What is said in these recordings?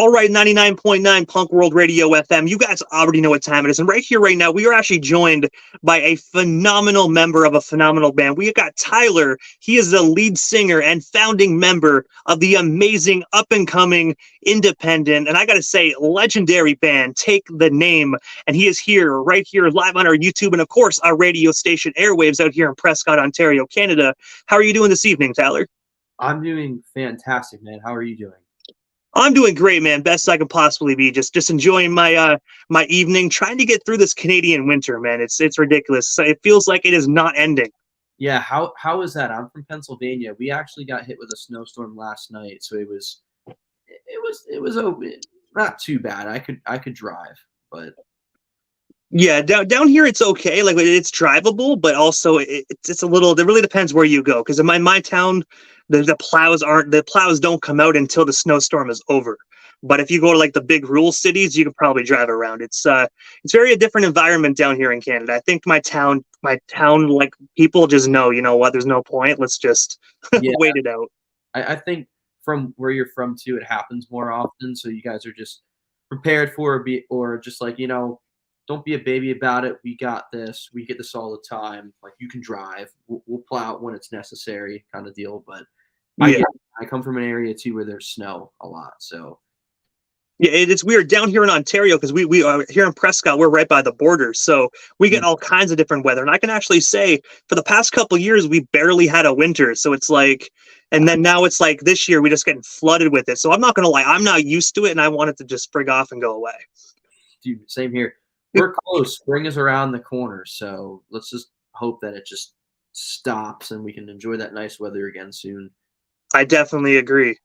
All right, 99.9 Punk World Radio FM. You guys already know what time it is. And right here, right now, we are actually joined by a phenomenal member of a phenomenal band. We got Tyler. He is the lead singer and founding member of the amazing up-and-coming independent, and I got to say, legendary band, Take the Name. And he is here, right here, live on our YouTube and, of course, our radio station airwaves out here in Prescott, Ontario, Canada. How are you doing this evening, Tyler? I'm doing fantastic, man. How are you doing? I'm doing great, man. Best I can possibly be. Just enjoying my evening, trying to get through this Canadian winter, man. It's ridiculous. So it feels like it is not ending. Yeah, how is that? I'm from Pennsylvania. We actually got hit with a snowstorm last night, so it was not too bad. I could drive, but Yeah, down here it's okay. Like it's drivable, but also it's a little. It really depends where you go. Because in my town, the plows don't come out until the snowstorm is over. But if you go to like the big rural cities, you can probably drive around. It's very a different environment down here in Canada. I think my town like people just know, you know what, there's no point. Let's just yeah, wait it out. I think from where you're from too, it happens more often. So you guys are just prepared for or just like don't be a baby about it. We got this. We get this all the time. Like you can drive. We'll plow out when it's necessary, kind of deal. But I Yeah. get. I come from an area too where there's snow a lot. So Yeah, it's weird down here in Ontario because we are here in Prescott. We're right by the border, so we mm, get all kinds of different weather. And I can actually say, for the past couple of years, we barely had a winter. So it's like, and then now it's like this year we just getting flooded with it. So I'm not gonna lie, I'm not used to it, and I want it to just frig off and go away. dude, same here. We're close. Spring is around the corner, so let's just hope that it just stops and we can enjoy that nice weather again soon. I definitely agree.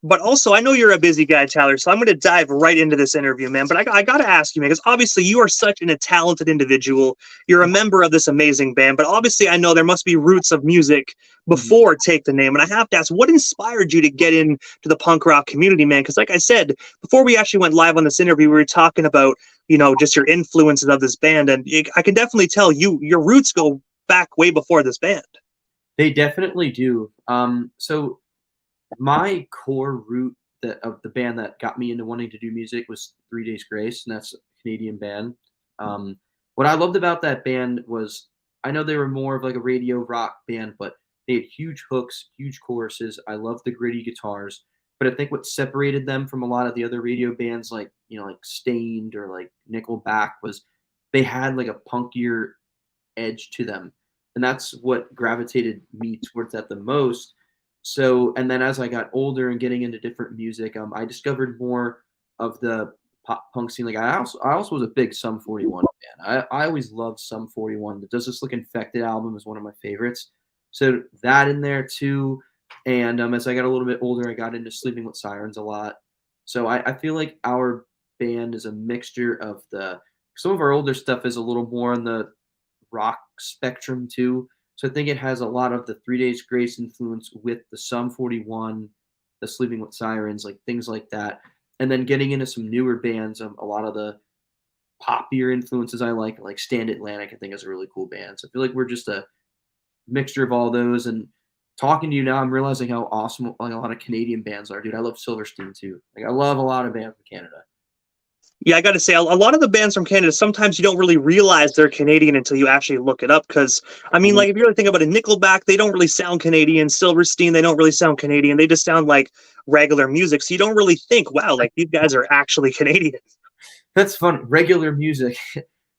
But also, I know you're a busy guy, Tyler, so I'm going to dive right into this interview, man. But I got to ask you, man, because obviously you are such a talented individual. You're a member of this amazing band, but obviously I know there must be roots of music Mhm. before Take the Name. And I have to ask, what inspired you to get into the punk rock community, man? Because like I said, before we actually went live on this interview, we were talking about, just your influences of this band. And I can definitely tell your roots go back way before this band. They definitely do. So my core root of the band that got me into wanting to do music was 3 Days Grace, and that's a Canadian band. Um, what I loved about that band was I know they were more of like a radio rock band, but they had huge hooks, huge choruses. I loved the gritty guitars. But I think what separated them from a lot of the other radio bands like, like Stained or like Nickelback was they had like a punkier edge to them. And that's what gravitated me towards that the most. So, and then as I got older and getting into different music, I discovered more of the pop punk scene. Like I also was a big Sum 41 fan. I always loved Sum 41. The Does This Look Infected album is one of my favorites. So that in there too. And as I got a little bit older, I got into Sleeping with Sirens a lot. So I feel like our band is a mixture of some of our older stuff is a little more on the rock spectrum too. So I think it has a lot of the 3 Days Grace influence with the Sum 41, the Sleeping with Sirens, like things like that. And then getting into some newer bands, a lot of the poppier influences I like Stand Atlantic, I think is a really cool band. So I feel like we're just a mixture of all those. And talking to you now, I'm realizing how awesome like a lot of Canadian bands are, dude. I love Silverstein too. Like I love a lot of bands from Canada. Yeah, I got to say, a lot of the bands from Canada, sometimes you don't really realize they're Canadian until you actually look it up. Because, I mean, like, if you really think about it, Nickelback, they don't really sound Canadian. Silverstein, they don't really sound Canadian. They just sound like regular music. So you don't really think, wow, like, these guys are actually Canadian. That's fun. Regular music.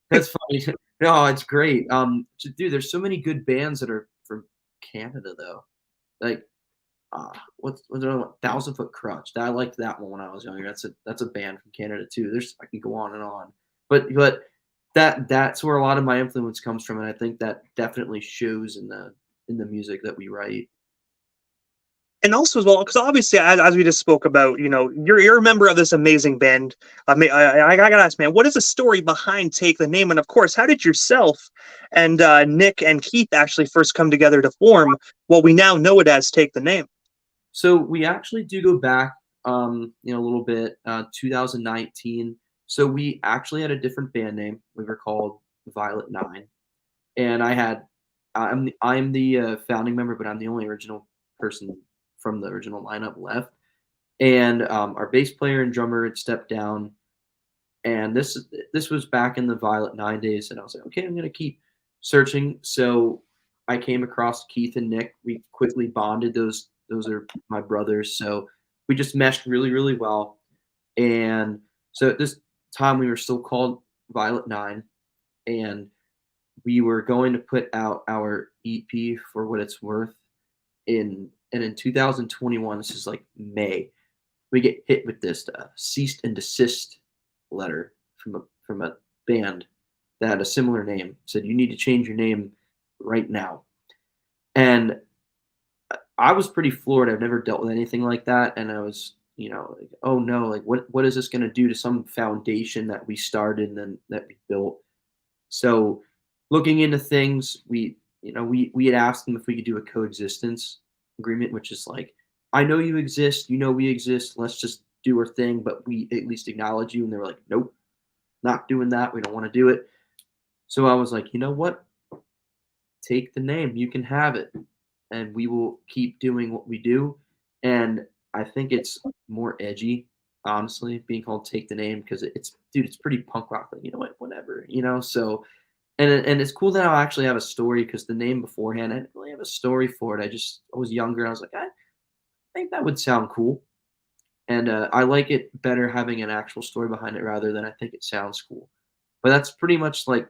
That's funny. No, it's great. Dude, there's so many good bands that are from Canada though. Like, what's another one? 1,000 Foot Crutch. I liked that one when I was younger. That's a band from Canada too. I can go on and on. But that's where a lot of my influence comes from, and I think that definitely shows in the music that we write. And also as well, because obviously, as we just spoke about, you're a member of this amazing band. I gotta ask, man, what is the story behind Take the Name? And of course, how did yourself and Nick and Keith actually first come together to form what we now know it as Take the Name? So we actually do go back, a little bit, 2019. So we actually had a different band name. We were called Violet Nine, and I'm the founding member, but I'm the only original person from the original lineup left. and our bass player and drummer had stepped down. And this was back in the Violet 9 days, and I was like, okay, I'm gonna keep searching. So I came across Keith and Nick. We quickly bonded. Those are my brothers, so we just meshed really, really well. And so at this time, we were still called Violet 9, and we were going to put out our EP for what it's worth in 2021. This is like May. We get hit with this cease and desist letter from a band that had a similar name. Said you need to change your name right now. And I was pretty floored. I've never dealt with anything like that, and I was, like, oh no, like what is this going to do to some foundation that we started and then that we built? So, looking into things, we had asked them if we could do a coexistence agreement, which is like, I know you exist, you know we exist. Let's just do our thing, but we at least acknowledge you. And they were like, nope, not doing that. We don't want to do it. So I was like, you know what? Take the name. You can have it, and we will keep doing what we do. And I think it's more edgy, honestly, being called "Take the Name" because it's, dude, it's pretty punk rock. Like, you know what? Whatever, So and it's cool that I actually have a story because the name beforehand, I didn't really have a story for it. I was younger, and I was like, I think that would sound cool, and I like it better having an actual story behind it rather than I think it sounds cool. But that's pretty much like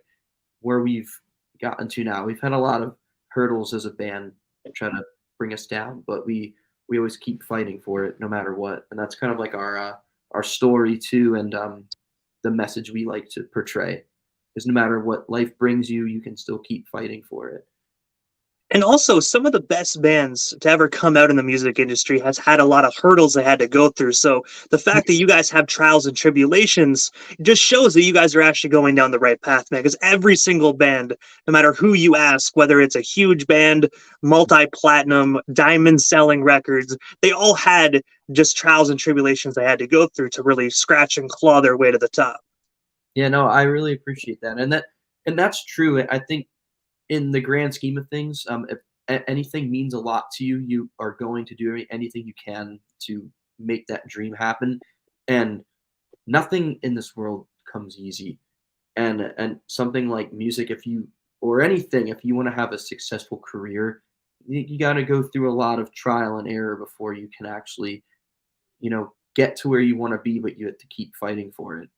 where we've gotten to now. We've had a lot of hurdles as a band try to bring us down, but we always keep fighting for it no matter what, and that's kind of like our story too, and the message we like to portray is no matter what life brings you, you can still keep fighting for it. And also, some of the best bands to ever come out in the music industry has had a lot of hurdles they had to go through. So the fact that you guys have trials and tribulations just shows that you guys are actually going down the right path, man. Because every single band, no matter who you ask, whether it's a huge band, multi-platinum, diamond selling records, they all had just trials and tribulations they had to go through to really scratch and claw their way to the top. Yeah, no, I really appreciate that, and that's true. I think in the grand scheme of things, if anything means a lot to you, you are going to do anything you can to make that dream happen. And nothing in this world comes easy. And something like music, if you or anything, if you want to have a successful career, you got to go through a lot of trial and error before you can actually, get to where you want to be. But you have to keep fighting for it.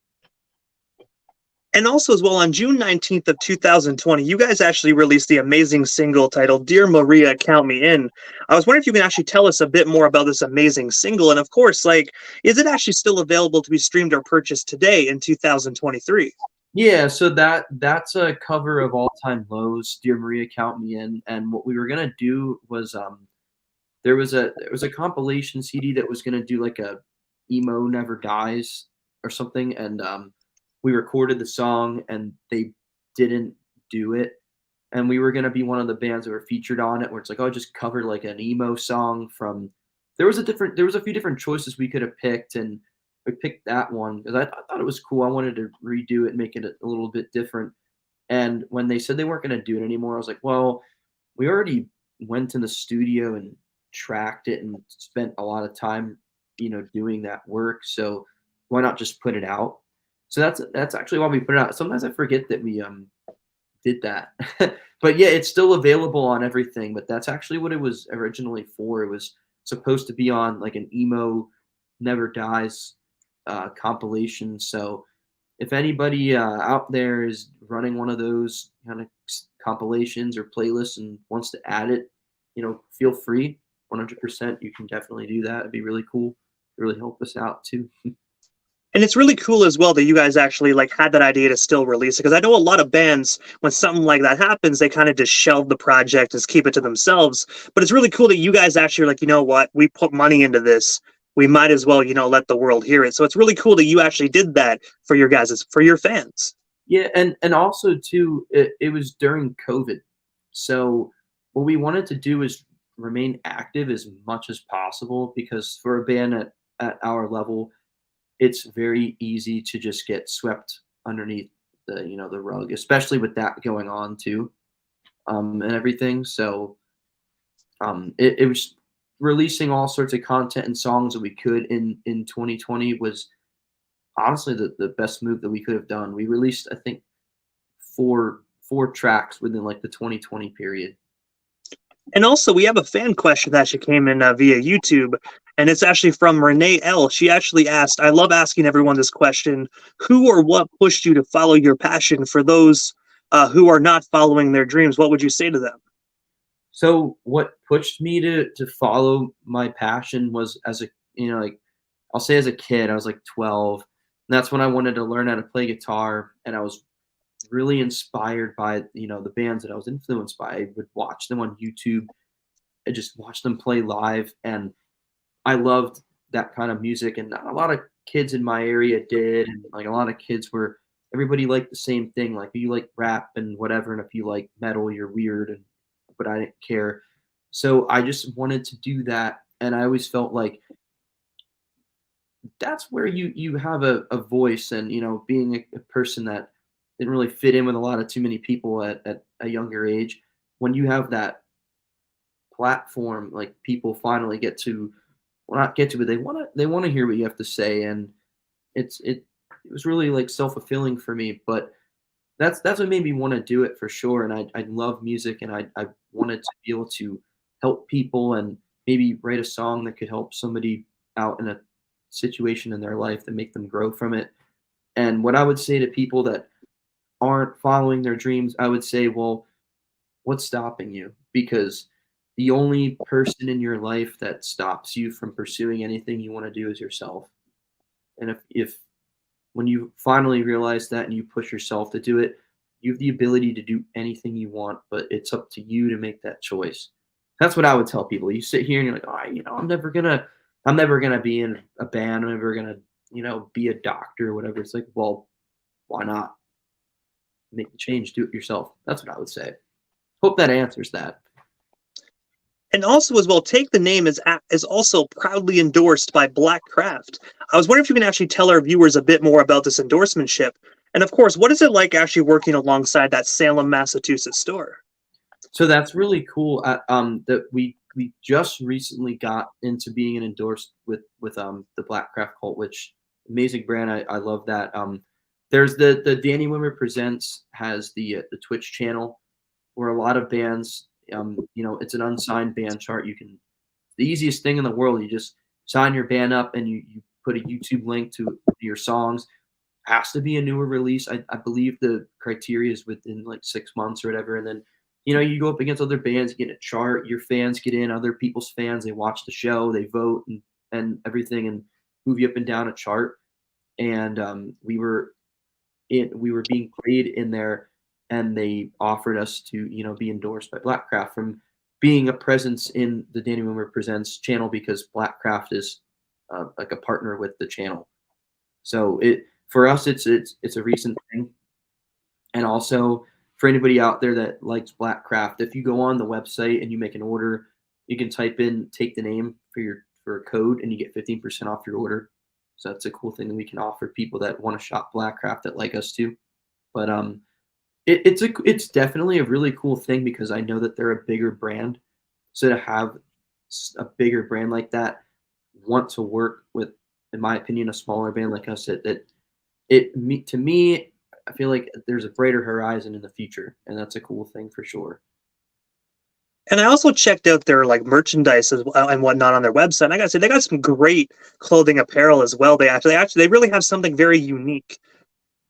And also, as well, on June 19th of 2020, you guys actually released the amazing single titled Dear Maria, Count Me In. I was wondering if you can actually tell us a bit more about this amazing single. And of course, like, is it actually still available to be streamed or purchased today in 2023? Yeah, so that's a cover of All Time Lows, Dear Maria, Count Me In. And what we were gonna do was there was a compilation CD that was gonna do like a emo never dies or something, and we recorded the song and they didn't do it. And we were gonna be one of the bands that were featured on it, where it's like, oh, just cover like an emo song from. There was a few different choices we could have picked, and we picked that one because I thought it was cool. I wanted to redo it and make it a little bit different. And when they said they weren't gonna do it anymore, I was like, well, we already went to the studio and tracked it and spent a lot of time, doing that work. So why not just put it out? So that's actually why we put it out. Sometimes I forget that we did that. But yeah, it's still available on everything, but that's actually what it was originally for. It was supposed to be on like an emo never dies compilation. So if anybody out there is running one of those kind of compilations or playlists and wants to add it, feel free. 100%, you can definitely do that. It'd be really cool. Really help us out too. And it's really cool as well that you guys actually like had that idea to still release it, because I know a lot of bands, when something like that happens, they kind of just shelve the project and keep it to themselves. But it's really cool that you guys actually are like, you know what, we put money into this, we might as well, let the world hear it. So it's really cool that you actually did that for your fans. Yeah, and also too, it was during COVID, so what we wanted to do is remain active as much as possible because for a band at our level, it's very easy to just get swept underneath the rug, especially with that going on too, and everything. So it was releasing all sorts of content and songs that we could in 2020 was honestly the best move that we could have done. We released, I think, four tracks within like the 2020 period. And also, we have a fan question that actually came in via YouTube, and it's actually from Renee L. She actually asked, I love asking everyone this question, who or what pushed you to follow your passion? For those who are not following their dreams, what would you say to them? So what pushed me to follow my passion was as a, like I'll say as a kid, I was like 12. And that's when I wanted to learn how to play guitar. And I was really inspired by, the bands that I was influenced by. I would watch them on YouTube. I just watched them play live. And I loved that kind of music. And not a lot of kids in my area did. And like a lot of kids were, everybody liked the same thing. Like you like rap and whatever. And if you like metal, you're weird. But I didn't care. So I just wanted to do that. And I always felt like that's where you have a voice, and being a person that didn't really fit in with a lot of too many people at a younger age, when you have that platform, like people finally get to, well, not get to, but they want to hear what you have to say. And it was really like self-fulfilling for me. But that's what made me want to do it for sure. And I love music, and I wanted to be able to help people and maybe write a song that could help somebody out in a situation in their life to make them grow from it. And what I would say to people that aren't following their dreams, I would say, well, what's stopping you? Because the only person in your life that stops you from pursuing anything you want to do is yourself. And if when you finally realize that and you push yourself to do it, you have the ability to do anything you want, but it's up to you to make that choice. That's what I would tell people. You sit here and you're like, oh, I'm never gonna be in a band. I'm never gonna, be a doctor or whatever. It's like, well, why not make the change? Do it yourself. That's what I would say. Hope that answers that. And also, as well, Take the Name is also proudly endorsed by Black Craft. I was wondering if you can actually tell our viewers a bit more about this endorsementship. And of course, what is it like actually working alongside that Salem, Massachusetts store? So that's really cool. That we just recently got into being endorsed with the Black Craft Cult, which amazing brand. I love that. There's the Danny Wimmer Presents has the Twitch channel where a lot of bands, it's an unsigned band chart. The easiest thing in the world, you just sign your band up and you put a YouTube link to your songs. Has to be a newer release. I believe the criteria is within like 6 months or whatever. And then, you go up against other bands, you get a chart, your fans get in, other people's fans, they watch the show, they vote and everything, and move you up and down a chart. And we were being played in there, and they offered us to, be endorsed by Black Craft from being a presence in the Danny Wimmer Presents channel, because Black Craft is like a partner with the channel. So for us, it's a recent thing. And also for anybody out there that likes Black Craft, if you go on the website and you make an order, you can type in Take the Name for a code, and you get 15% off your order. So that's a cool thing that we can offer people that want to shop Black Craft that like us too. But it's definitely a really cool thing, because I know that they're a bigger brand. So to have a bigger brand like that want to work with, in my opinion, a smaller band like us, to me, I feel like there's a brighter horizon in the future, and that's a cool thing for sure. And I also checked out their like merchandise and whatnot on their website. And I gotta say, they got some great clothing apparel as well. They really have something very unique.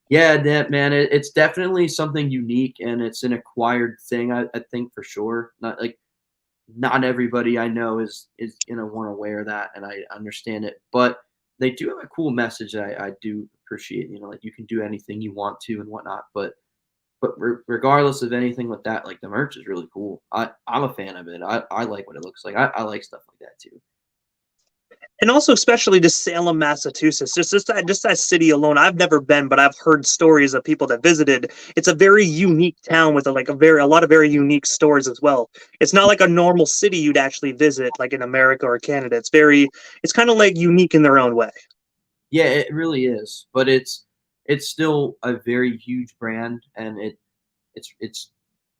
Yeah, that man, it's definitely something unique, and it's an acquired thing. I think for sure. Not everybody I know is want to wear that, and I understand it. But they do have a cool message that I do appreciate. Like you can do anything you want to and whatnot. But regardless of anything with that, like the merch is really cool. I'm a fan of it. I like what it looks like. I like stuff like that too. And also, especially just Salem, Massachusetts, just that city alone. I've never been, but I've heard stories of people that visited. It's a very unique town with a lot of very unique stores as well. It's not like a normal city you'd actually visit, like in America or Canada. It's kind of like unique in their own way. Yeah, it really is. But it's still a very huge brand, and it's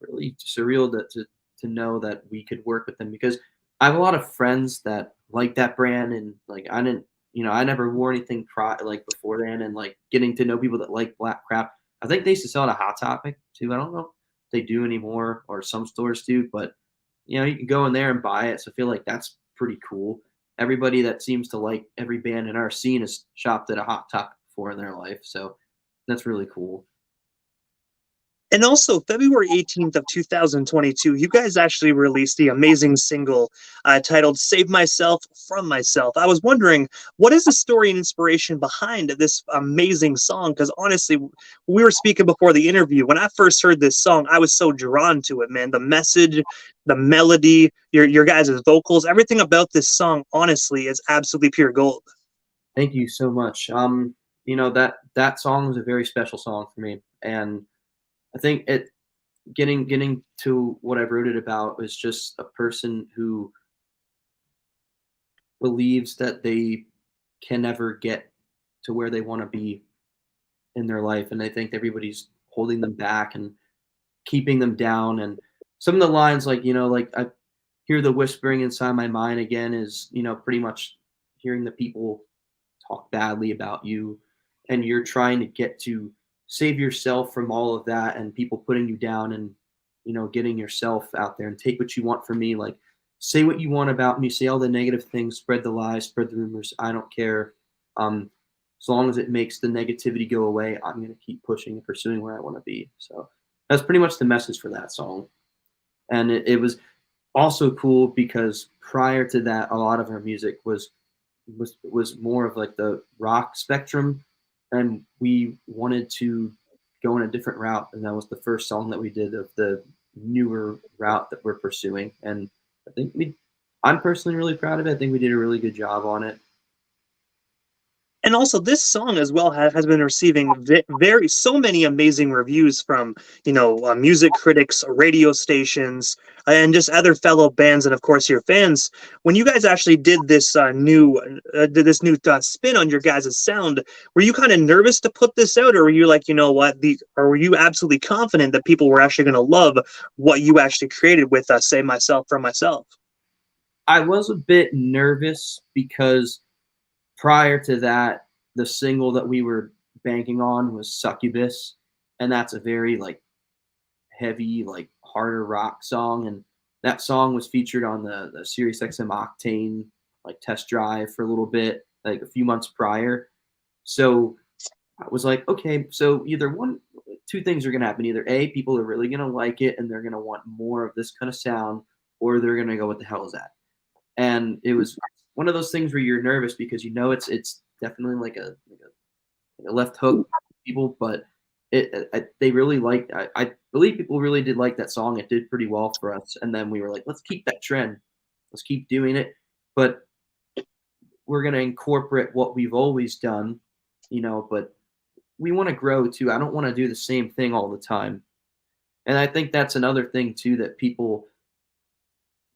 really surreal to know that we could work with them, because I have a lot of friends that like that brand, and like I didn't, I never wore anything like before then, and like getting to know people that like black crap. I think they used to sell it at Hot Topic too. I don't know if they do anymore, or some stores do, but you can go in there and buy it. So I feel like that's pretty cool. Everybody that seems to like every band in our scene has shopped at a Hot Topic before in their life, so that's really cool. And also, February 18th of 2022, you guys actually released the amazing single titled Save Myself from Myself. I was wondering, what is the story and inspiration behind this amazing song? Because honestly, we were speaking before the interview. When I first heard this song, I was so drawn to it, man. The message, the melody, your guys' vocals, everything about this song, honestly, is absolutely pure gold. Thank you so much. That song was a very special song for me, and I think it getting to what I wrote it about was just a person who believes that they can never get to where they want to be in their life, and they think everybody's holding them back and keeping them down. And some of the lines, like like I hear the whispering inside my mind again, is pretty much hearing the people talk badly about you, and you're trying to get to save yourself from all of that and people putting you down, and getting yourself out there and take what you want from me. Like, say what you want about me, say all the negative things, spread the lies, spread the rumors, I don't care. As long as it makes the negativity go away, I'm going to keep pushing and pursuing where I want to be. So that's pretty much the message for that song. And it was also cool because prior to that, a lot of our music was more of like the rock spectrum, and we wanted to go in a different route, and that was the first song that we did of the newer route that we're pursuing. And I think I'm personally really proud of it. I think we did a really good job on it. And also, this song as well has been receiving very so many amazing reviews from music critics, radio stations, and just other fellow bands, and of course your fans. When you guys actually did this new spin on your guys' sound, were you kind of nervous to put this out, or were you like, or were you absolutely confident that people were actually going to love what you actually created with "Save Myself from Myself"? I was a bit nervous because prior to that, the single that we were banking on was Succubus, and that's a very like heavy, like harder rock song. And that song was featured on the Sirius XM Octane like test drive for a little bit, like a few months prior. So I was like, okay, so either two things are gonna happen. Either A, people are really gonna like it and they're gonna want more of this kind of sound, or they're gonna go, what the hell is that? And it was one of those things where you're nervous because it's definitely like a left hook people, but they really liked. I believe people really did like that song. It did pretty well for us, and then we were like, let's keep that trend, let's keep doing it, but we're gonna incorporate what we've always done, But we want to grow too. I don't want to do the same thing all the time, and I think that's another thing too that people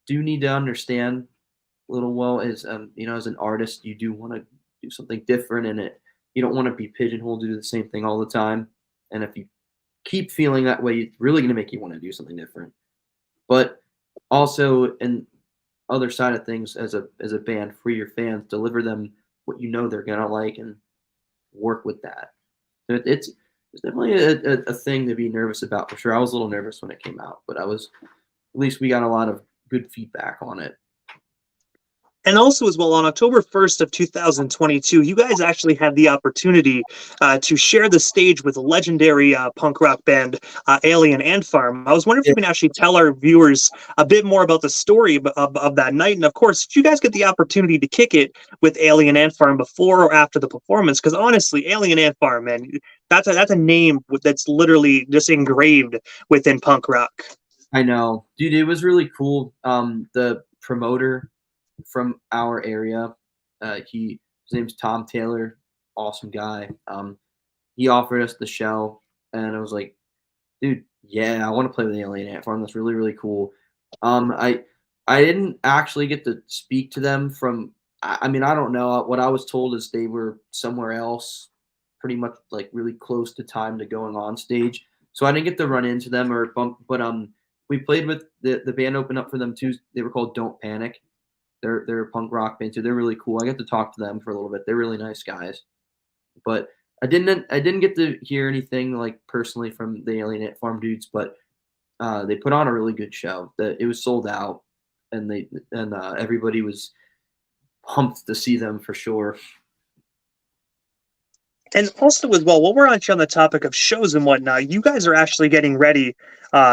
do need to understand little well is as an artist you do want to do something different, and you don't want to be pigeonholed to do the same thing all the time. And if you keep feeling that way, it's really going to make you want to do something different. But also, in other side of things, as a band, for your fans, deliver them what they're gonna like, and work with that. So it's definitely a thing to be nervous about for sure. I was a little nervous when it came out, but at least we got a lot of good feedback on it. And also, as well, on October 1st of 2022, you guys actually had the opportunity to share the stage with legendary punk rock band Alien Ant Farm. I was wondering if you can actually tell our viewers a bit more about the story of that night. And of course, did you guys get the opportunity to kick it with Alien Ant Farm before or after the performance? Because honestly, Alien Ant Farm, man, that's a name that's literally just engraved within punk rock. I know, dude. It was really cool. The promoter from our area, his name's Tom Taylor, awesome guy. He offered us the show, and I was like, dude, yeah, I want to play with the Alien Ant Farm. That's really, really cool. I didn't actually get to speak to them from. I mean, I don't know. What I was told is they were somewhere else, pretty much like really close to time to going on stage. So I didn't get to run into them or bump. But we played with the band opened up for them too. They were called Don't Panic, They're a punk rock band too. They're really cool. I got to talk to them for a little bit. They're really nice guys. But I didn't get to hear anything like personally from the Alien Ant Farm dudes, but they put on a really good show. It was sold out, and everybody was pumped to see them for sure. And also as well, while we're actually on the topic of shows and whatnot, you guys are actually getting ready,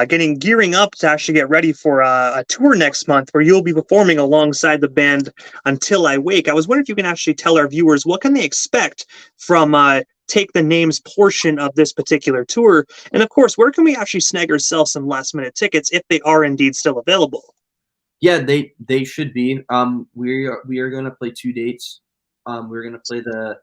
gearing up to actually get ready for a tour next month where you'll be performing alongside the band Until I Wake. I was wondering if you can actually tell our viewers what can they expect from Take the Names portion of this particular tour, and of course, where can we actually snag ourselves some last minute tickets if they are indeed still available? Yeah, they should be. We are going to play 2 dates. We're going to play the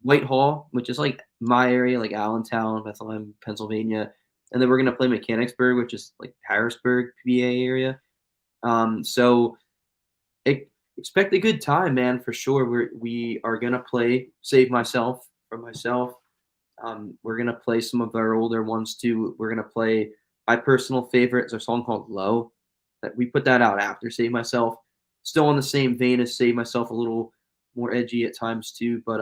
Whitehall, which is like my area, like Allentown, Bethlehem, Pennsylvania, and then we're gonna play Mechanicsburg, which is like Harrisburg, PA area. So expect a good time, man, for sure. We are gonna play "Save Myself" from myself. We're gonna play some of our older ones too. We're gonna play my personal favorite is a song called "Low." That we put that out after "Save Myself." Still in the same vein as "Save Myself," a little more edgy at times too, but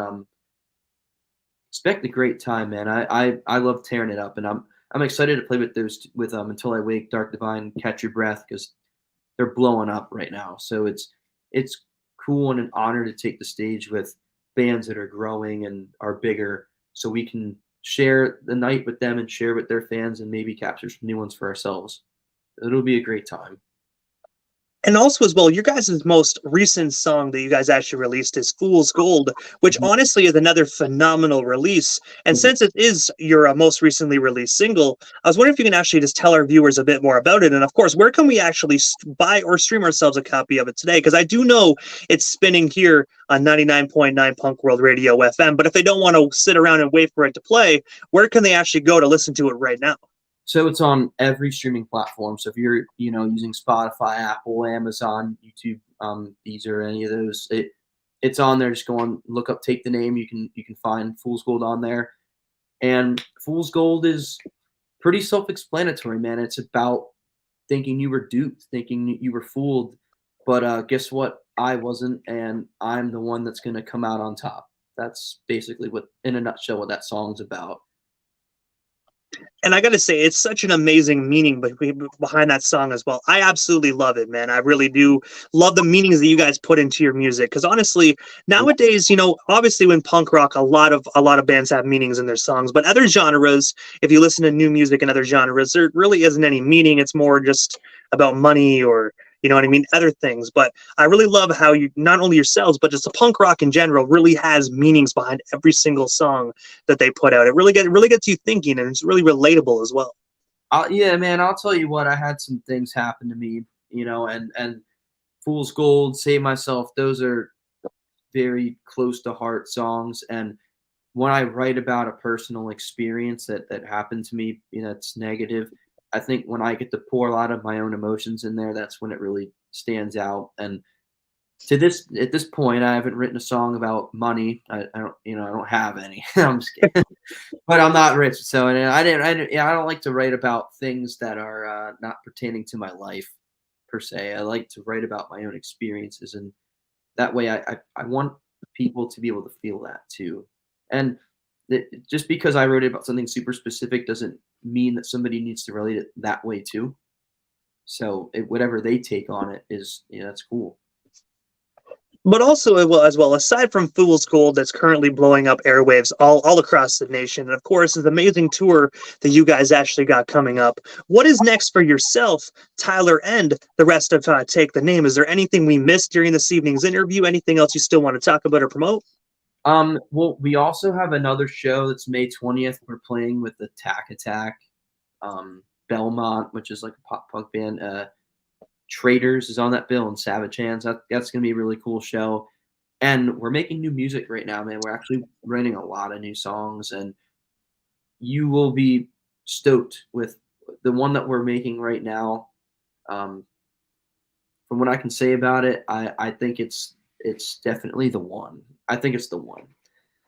expect a great time, man. I love tearing it up, and I'm excited to play with those with Until I Wake, Dark Divine, Catch Your Breath, because they're blowing up right now. So it's cool and an honor to take the stage with bands that are growing and are bigger, so we can share the night with them and share with their fans and maybe capture some new ones for ourselves. It'll be a great time. And also, as well, your guys' most recent song that you guys actually released is Fool's Gold, which Mhm. honestly is another phenomenal release. And Mhm. since it is your most recently released single, I was wondering if you can actually just tell our viewers a bit more about it. And of course, where can we actually buy or stream ourselves a copy of it today? Because I do know it's spinning here on 99.9 Punk World Radio FM. But if they don't want to sit around and wait for it to play, where can they actually go to listen to it right now? So it's on every streaming platform. So if you're, using Spotify, Apple, Amazon, YouTube, Deezer, any of those, it's on there. Just go on, look up, Take the Name. You can find Fool's Gold on there. And Fool's Gold is pretty self-explanatory, man. It's about thinking you were duped, thinking you were fooled, but guess what? I wasn't, and I'm the one that's gonna come out on top. That's basically what, in a nutshell, what that song's about. And I got to say, it's such an amazing meaning behind that song as well. I absolutely love it, man. I really do love the meanings that you guys put into your music. Because honestly, nowadays, obviously, when punk rock, a lot of bands have meanings in their songs. But other genres, if you listen to new music in other genres, there really isn't any meaning. It's more just about money or you know what I mean, other things. But I really love how you not only yourselves, but just the punk rock in general really has meanings behind every single song that they put out. It really gets you thinking, and it's really relatable as well. Yeah, man, I'll tell you what. I had some things happen to me, and Fool's Gold, Save Myself. Those are very close to heart songs. And when I write about a personal experience that happened to me, it's negative. I think when I get to pour a lot of my own emotions in there, that's when it really stands out. And at this point, I haven't written a song about money. I don't have any. I'm just kidding. But I'm not rich, so and I don't like to write about things that are not pertaining to my life per se. I like to write about my own experiences, and that way I want people to be able to feel that too. And just because I wrote about something super specific doesn't mean that somebody needs to relate it that way too. So whatever they take on it is, that's cool. But also, as well, aside from Fool's Gold, that's currently blowing up airwaves all across the nation, and of course, this amazing tour that you guys actually got coming up. What is next for yourself, Tyler, and the rest of Take the Name? Is there anything we missed during this evening's interview? Anything else you still want to talk about or promote? Well, we also have another show that's May 20th. We're playing with the Tack Attack, Belmont, which is like a pop punk band. Traders is on that bill, and Savage Hands. That's gonna be a really cool show. And we're making new music right now, man. We're actually writing a lot of new songs, and you will be stoked with the one that we're making right now. Um, from what I can say about it, I think it's definitely the one. I think it's the one.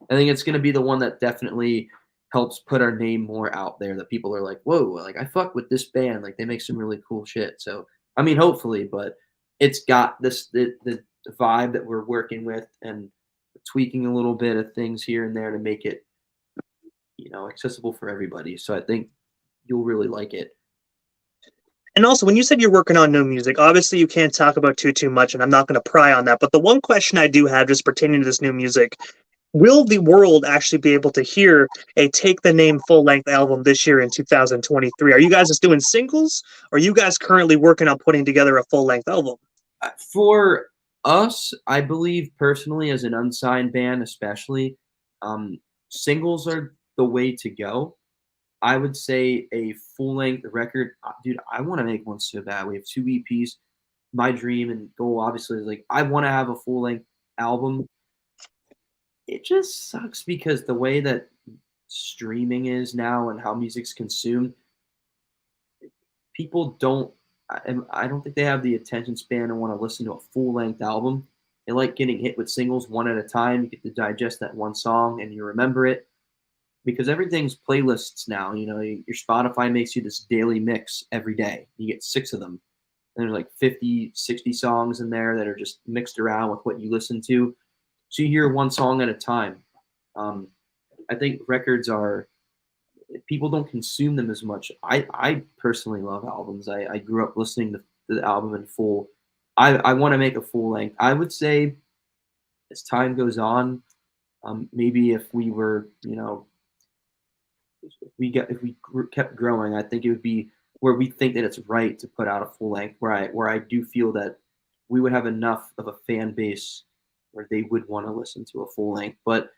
I think it's gonna be the one that definitely helps put our name more out there. That people are like, whoa, like I fuck with this band. Like they make some really cool shit. So I mean, hopefully, but it's got the vibe that we're working with and tweaking a little bit of things here and there to make it, accessible for everybody. So I think you'll really like it. And also, when you said you're working on new music, obviously you can't talk about too much, and I'm not going to pry on that. But the one question I do have, just pertaining to this new music, will the world actually be able to hear a Take the Name full length album this year in 2023? Are you guys just doing singles, or are you guys currently working on putting together a full length album? For us, I believe personally, as an unsigned band, especially, singles are the way to go. I would say a full length record, dude. I want to make one so bad. We have 2 EPs. My dream and goal, obviously, is like I want to have a full length album. It just sucks because the way that streaming is now and how music's consumed, people don't. I don't think they have the attention span and want to listen to a full length album. They like getting hit with singles one at a time. You get to digest that one song and you remember it because everything's playlists now. Your Spotify makes you this daily mix every day. You get 6 of them. And there's like 50, 60 songs in there that are just mixed around with what you listen to. So you hear one song at a time. I think records are, people don't consume them as much. I personally love albums. I grew up listening to the album in full. I want to make a full length. I would say as time goes on, maybe if we were, kept growing, I think it would be where we think that it's right to put out a full length. Where I do feel that we would have enough of a fan base where they would want to listen to a full length. But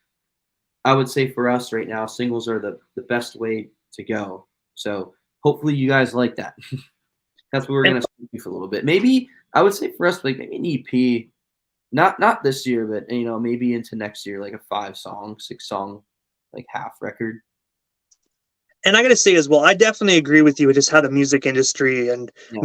I would say for us right now, singles are the best way to go. So hopefully you guys like that. That's what we're gonna speak to for a little bit. Maybe I would say for us, like maybe an EP, not this year, but maybe into next year, like a 5-song, 6-song, like half record. And I got to say as well, I definitely agree with you with just how the music industry and Yeah.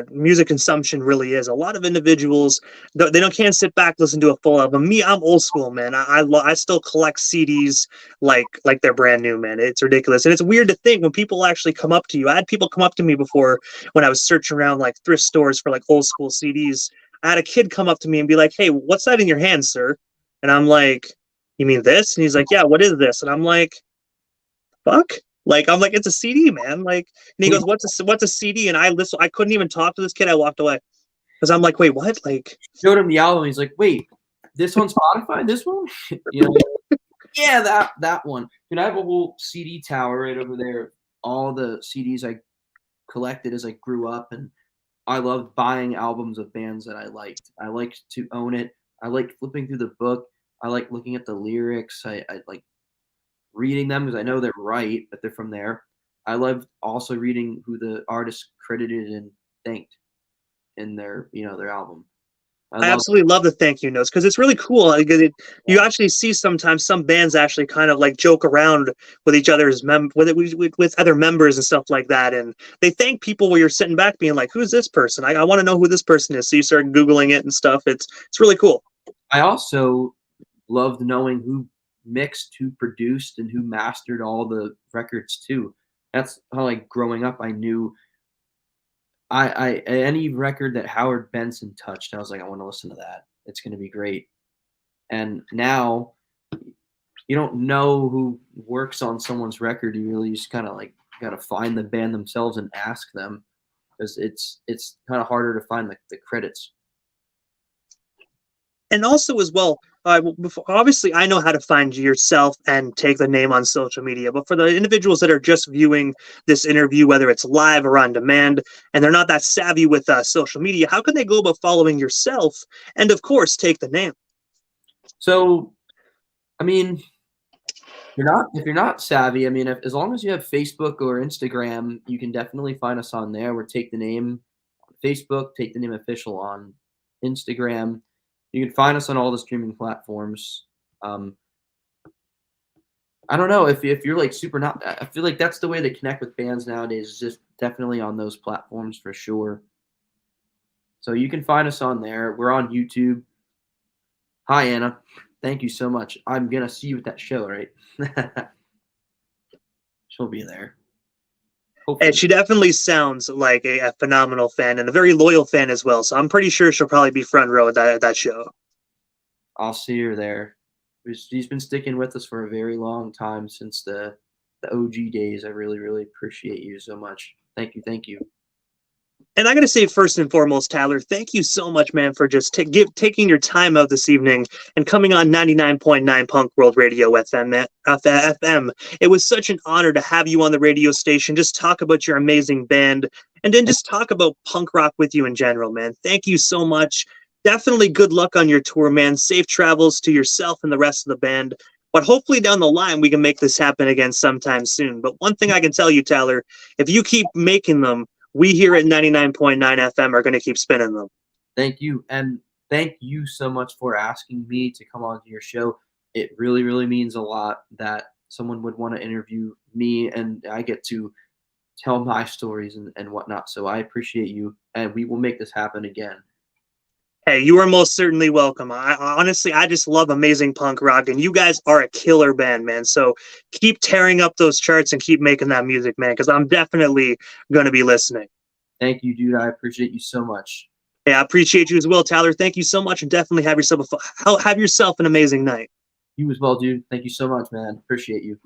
music consumption really is. A lot of individuals, they don't can't sit back listen to a full album. Me, I'm old school, man. I still collect CDs like they're brand new, man. It's ridiculous, and it's weird to think when people actually come up to you. I had people come up to me before when I was searching around like thrift stores for like old school CDs. I had a kid come up to me and be like, "Hey, what's that in your hand, sir?" And I'm like, "You mean this?" And he's like, "Yeah, what is this?" And I'm like, "Fuck." Like I'm like, it's a CD, man. Like, and he goes, "What's a CD?" And I couldn't even talk to this kid. I walked away because I'm like, "Wait, what?" Like, Showed him the album. He's like, "Wait, this on Spotify? This one?" Yeah, that one. Dude, I have a whole CD tower right over there. All the CDs I collected as I grew up, and I loved buying albums of bands that I liked. I liked to own it. I like flipping through the book. I like looking at the lyrics. I like reading them because I know they're right, that they're from there. I loved also reading who the artist credited and thanked in their album. I absolutely love the thank you notes because it's really cool. Like, you actually see sometimes some bands actually kind of like joke around with each other's with other members and stuff like that, and they thank people where you're sitting back being like, "Who's this person? I want to know who this person is." So you start googling it and stuff. It's really cool. I also loved knowing who mixed, who produced, and who mastered all the records too. That's how, like, growing up, I knew I any record that Howard Benson touched, I was like, I want to listen to that. It's going to be great. And now you don't know who works on someone's record. You really just kind of like got to find the band themselves and ask them because it's kind of harder to find the credits. And also as well, obviously I know how to find yourself and Take the Name on social media, but for the individuals that are just viewing this interview, whether it's live or on demand, and they're not that savvy with social media, how can they go about following yourself and of course Take the Name? So, I mean, if you're not savvy, I mean, as long as you have Facebook or Instagram, you can definitely find us on there. We're Take the Name on Facebook, Take the Name Official on Instagram. You can find us on all the streaming platforms. I don't know if you're like super not. I feel like that's the way to connect with bands nowadays. Is just definitely on those platforms for sure. So you can find us on there. We're on YouTube. Hi Anna, thank you so much. I'm gonna see you at that show, right? She'll be there. Hopefully. And she definitely sounds like a phenomenal fan and a very loyal fan as well. So I'm pretty sure she'll probably be front row at that show. I'll see her there. She's been sticking with us for a very long time since the OG days. I really, really appreciate you so much. Thank you. Thank you. And I got to say, first and foremost, Tyler, thank you so much, man, for just taking your time out this evening and coming on 99.9 Punk World Radio FM. It was such an honor to have you on the radio station, just talk about your amazing band, and then just talk about punk rock with you in general, man. Thank you so much. Definitely good luck on your tour, man. Safe travels to yourself and the rest of the band. But hopefully down the line, we can make this happen again sometime soon. But one thing I can tell you, Tyler, if you keep making them, we here at 99.9 FM are going to keep spinning them. Thank you. And thank you so much for asking me to come on to your show. It really, really means a lot that someone would want to interview me, and I get to tell my stories and whatnot. So I appreciate you, and we will make this happen again. Hey, you are most certainly welcome. Honestly, I just love amazing punk rock, and you guys are a killer band, man. So keep tearing up those charts and keep making that music, man, because I'm definitely going to be listening. Thank you, dude. I appreciate you so much. Yeah, I appreciate you as well, Tyler. Thank you so much, and definitely have yourself an amazing night. You as well, dude. Thank you so much, man. Appreciate you.